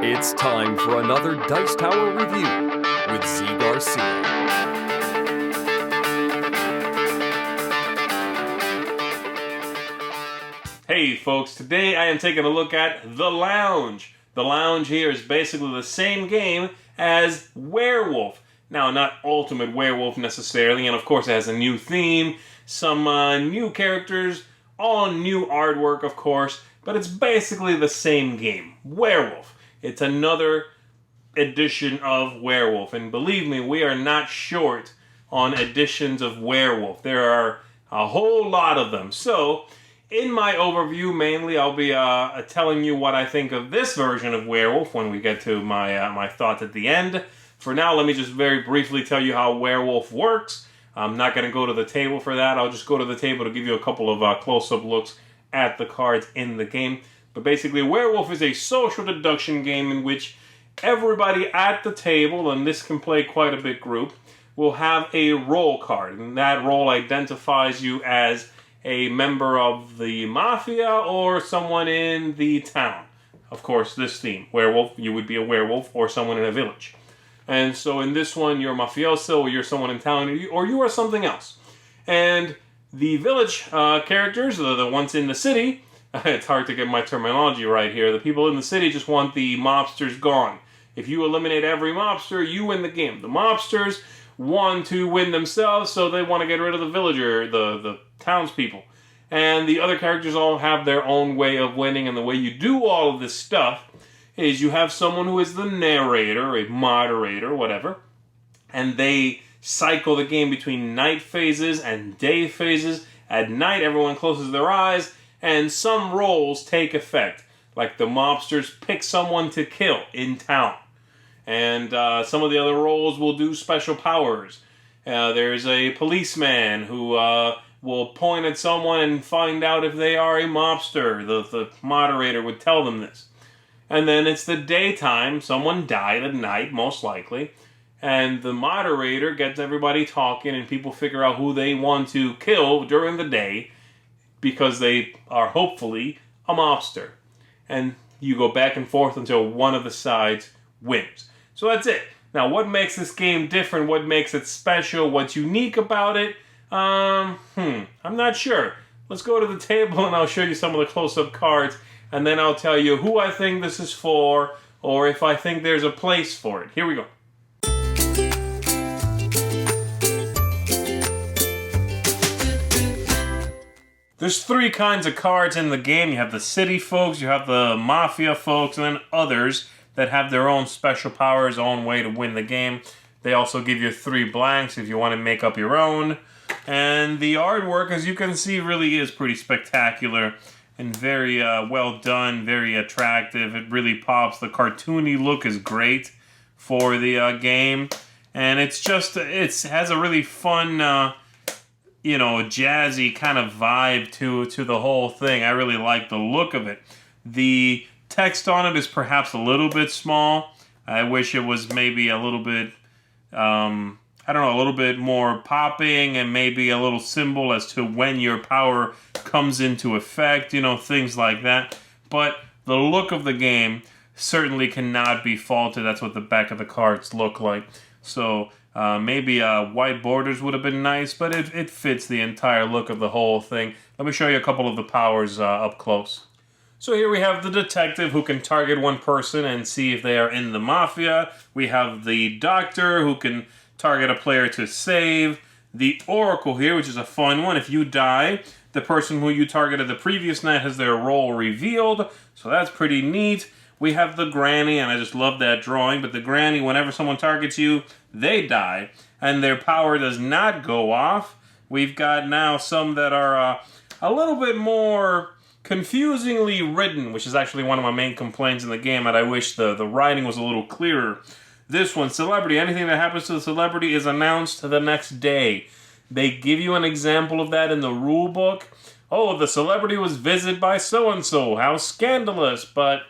It's time for another Dice Tower review with Zee Garcia. Hey folks, today I am taking a look at The Lounge. The Lounge here is basically the same game as Werewolf. Now, not Ultimate Werewolf necessarily, and of course it has a new theme, some new characters, all new artwork of course, but it's basically the same game, Werewolf. It's another edition of Werewolf, and believe me, we are not short on editions of Werewolf. There are a whole lot of them. So, in my overview, mainly, I'll be telling you what I think of this version of Werewolf when we get to my thoughts at the end. For now, let me just very briefly tell you how Werewolf works. I'm not going to go to the table for that. I'll just go to the table to give you a couple of close-up looks at the cards in the game. But basically, Werewolf is a social deduction game in which everybody at the table, and this can play quite a big group, will have a role card. And that role identifies you as a member of the Mafia or someone in the town. Of course, this theme, Werewolf, you would be a werewolf or someone in a village. And so in this one, you're a mafioso, or you're someone in town, or you are something else. And the village characters, the ones in the city, it's hard to get my terminology right here, the people in the city just want the mobsters gone. If you eliminate every mobster, you win the game. The mobsters want to win themselves, so they want to get rid of the villager, the townspeople. And the other characters all have their own way of winning, and the way you do all of this stuff is you have someone who is the narrator, a moderator, whatever, and they cycle the game between night phases and day phases. At night, everyone closes their eyes, and some roles take effect. Like the mobsters pick someone to kill in town. And some of the other roles will do special powers. There's a policeman who will point at someone and find out if they are a mobster. The moderator would tell them this. And then it's the daytime. Someone died at night, most likely. And the moderator gets everybody talking, and people figure out who they want to kill during the day because they are hopefully a mobster. And you go back and forth until one of the sides wins. So that's it. Now, what makes this game different? What makes it special? What's unique about it? I'm not sure. Let's go to the table and I'll show you some of the close-up cards, and then I'll tell you who I think this is for, or if I think there's a place for it. Here we go. There's three kinds of cards in the game. You have the city folks, you have the mafia folks, and then others that have their own special powers, own way to win the game. They also give you 3 blanks if you want to make up your own. And the artwork, as you can see, really is pretty spectacular and very well done, very attractive. It really pops. The cartoony look is great for the game. And it has a really fun, jazzy kind of vibe to the whole thing. I really like the look of it. The text on it is perhaps a little bit small. I wish it was maybe a little bit, a little bit more popping, and maybe a little symbol as to when your power comes into effect, things like that. But the look of the game certainly cannot be faulted. That's what the back of the cards look like. So maybe white borders would have been nice, but it fits the entire look of the whole thing. Let me show you a couple of the powers up close. So here we have the detective who can target one person and see if they are in the mafia. We have the doctor who can target a player to save. The oracle here, which is a fun one. If you die, the person who you targeted the previous night has their role revealed. So that's pretty neat. We have the granny, and I just love that drawing. But the granny, whenever someone targets you, they die. And their power does not go off. We've got now some that are a little bit more confusingly written, which is actually one of my main complaints in the game, and I wish the writing was a little clearer. This one, celebrity. Anything that happens to the celebrity is announced the next day. They give you an example of that in the rule book. Oh, the celebrity was visited by so-and-so. How scandalous, but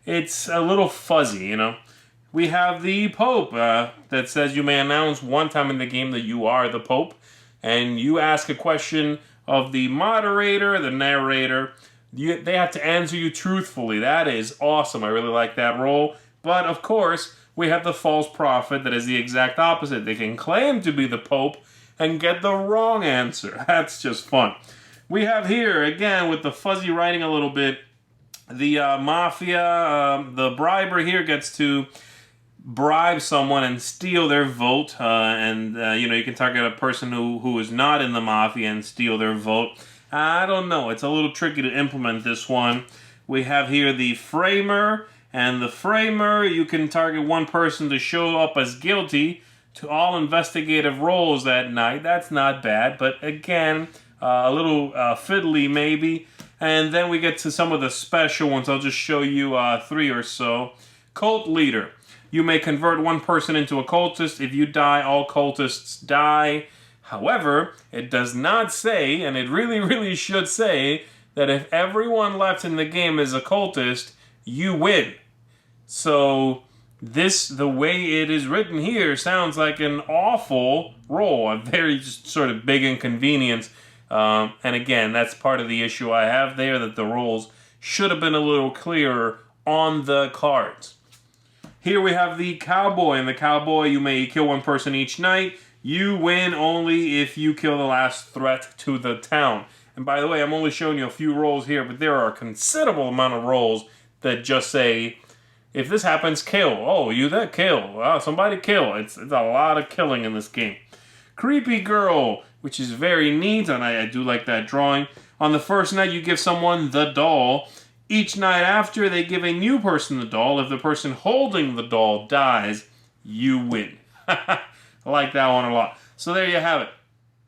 it's a little fuzzy, We have the Pope that says you may announce one time in the game that you are the Pope, and you ask a question of the moderator, the narrator. they have to answer you truthfully. That is awesome. I really like that role. But, of course, we have the false prophet that is the exact opposite. They can claim to be the Pope and get the wrong answer. That's just fun. We have here, again, with the fuzzy writing a little bit, the Mafia, the briber here gets to bribe someone and steal their vote. You can target a person who is not in the Mafia and steal their vote. I don't know. It's a little tricky to implement this one. We have here the framer. And the framer, you can target one person to show up as guilty to all investigative roles that night. That's not bad, but again, a little fiddly maybe. And then we get to some of the special ones. I'll just show you 3 or so. Cult leader. You may convert one person into a cultist. If you die, all cultists die. However, it does not say, and it really, really should say, that if everyone left in the game is a cultist, you win. So, the way it is written here sounds like an awful role, a very just sort of big inconvenience. And again, that's part of the issue I have there, that the roles should have been a little clearer on the cards. Here we have the cowboy. And the cowboy, you may kill one person each night. You win only if you kill the last threat to the town. And by the way, I'm only showing you a few roles here, but there are a considerable amount of roles that just say, if this happens, kill. Oh, you that kill. Oh, somebody kill. It's a lot of killing in this game. Creepy girl, which is very neat, and I do like that drawing. On the first night, you give someone the doll. Each night after, they give a new person the doll. If the person holding the doll dies, you win. I like that one a lot. So there you have it.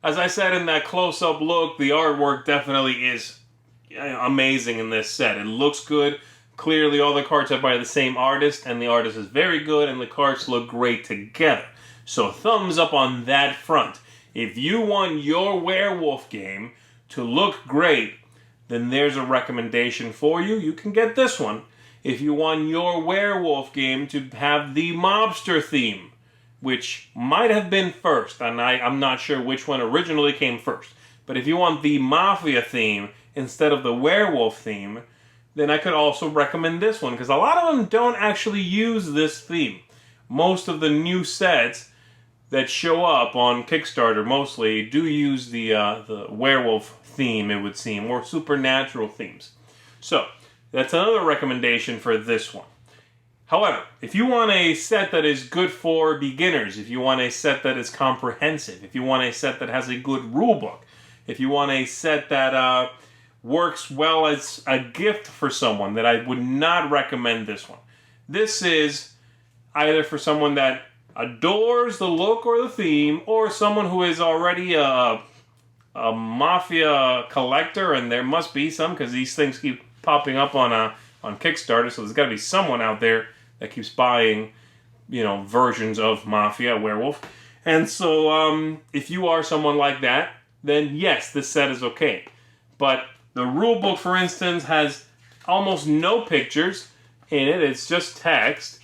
As I said in that close-up look, the artwork definitely is amazing in this set. It looks good. Clearly, all the cards are by the same artist, and the artist is very good, and the cards look great together. So thumbs up on that front. If you want your werewolf game to look great, then there's a recommendation for you. You can get this one. If you want your werewolf game to have the mobster theme, which might have been first, and I'm not sure which one originally came first, but if you want the Mafia theme instead of the werewolf theme, then I could also recommend this one, because a lot of them don't actually use this theme. Most of the new sets that show up on Kickstarter mostly do use the werewolf theme, it would seem, or supernatural themes. So, that's another recommendation for this one. However, if you want a set that is good for beginners, if you want a set that is comprehensive, if you want a set that has a good rulebook, if you want a set that works well as a gift for someone, that I would not recommend this one. This is either for someone that adores the look or the theme, or someone who is already a Mafia collector, and there must be some, because these things keep popping up on Kickstarter, so there's got to be someone out there that keeps buying, versions of Mafia, Werewolf. And so, if you are someone like that, then yes, this set is okay. But the rulebook, for instance, has almost no pictures in it. It's just text.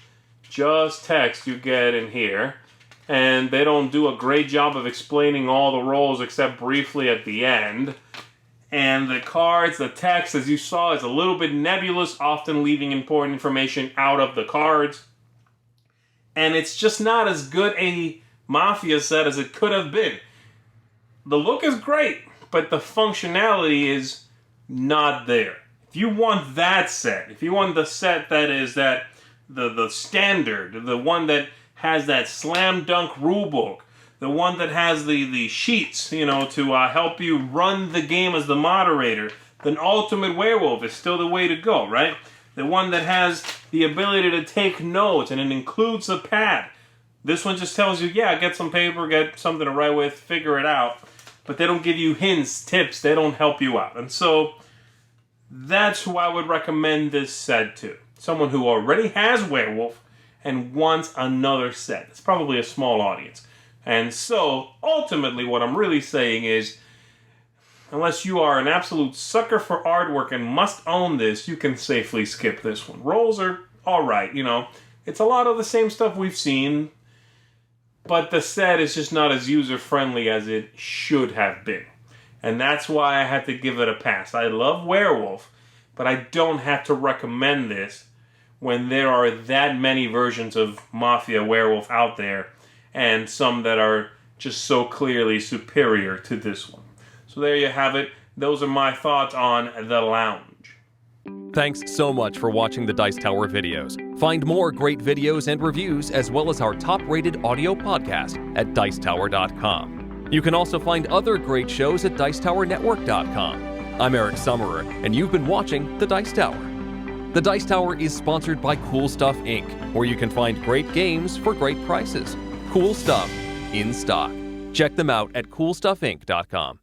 Just text you get in here. And they don't do a great job of explaining all the roles except briefly at the end. And the cards, the text, as you saw, is a little bit nebulous, often leaving important information out of the cards. And it's just not as good a Mafia set as it could have been. The look is great, but the functionality is not there. If you want that set, if you want the set that is the standard, the one that has that slam dunk rulebook, the one that has the sheets, to help you run the game as the moderator, then Ultimate Werewolf is still the way to go, right? The one that has the ability to take notes, and it includes a pad. This one just tells you, get some paper, get something to write with, figure it out. But they don't give you hints, tips, they don't help you out. And so, that's who I would recommend this set to. Someone who already has Werewolf and wants another set. It's probably a small audience. And so, ultimately, what I'm really saying is, unless you are an absolute sucker for artwork and must own this, you can safely skip this one. Rolls are alright, It's a lot of the same stuff we've seen, but the set is just not as user-friendly as it should have been. And that's why I had to give it a pass. I love Werewolf, but I don't have to recommend this when there are that many versions of Mafia Werewolf out there, and some that are just so clearly superior to this one. So there you have it. Those are my thoughts on The Lounge. Thanks so much for watching the Dice Tower videos. Find more great videos and reviews, as well as our top-rated audio podcast at Dicetower.com. You can also find other great shows at Dicetowernetwork.com. I'm Eric Summerer, and you've been watching The Dice Tower. The Dice Tower is sponsored by Cool Stuff Inc., where you can find great games for great prices. Cool stuff in stock. Check them out at CoolStuffInc.com.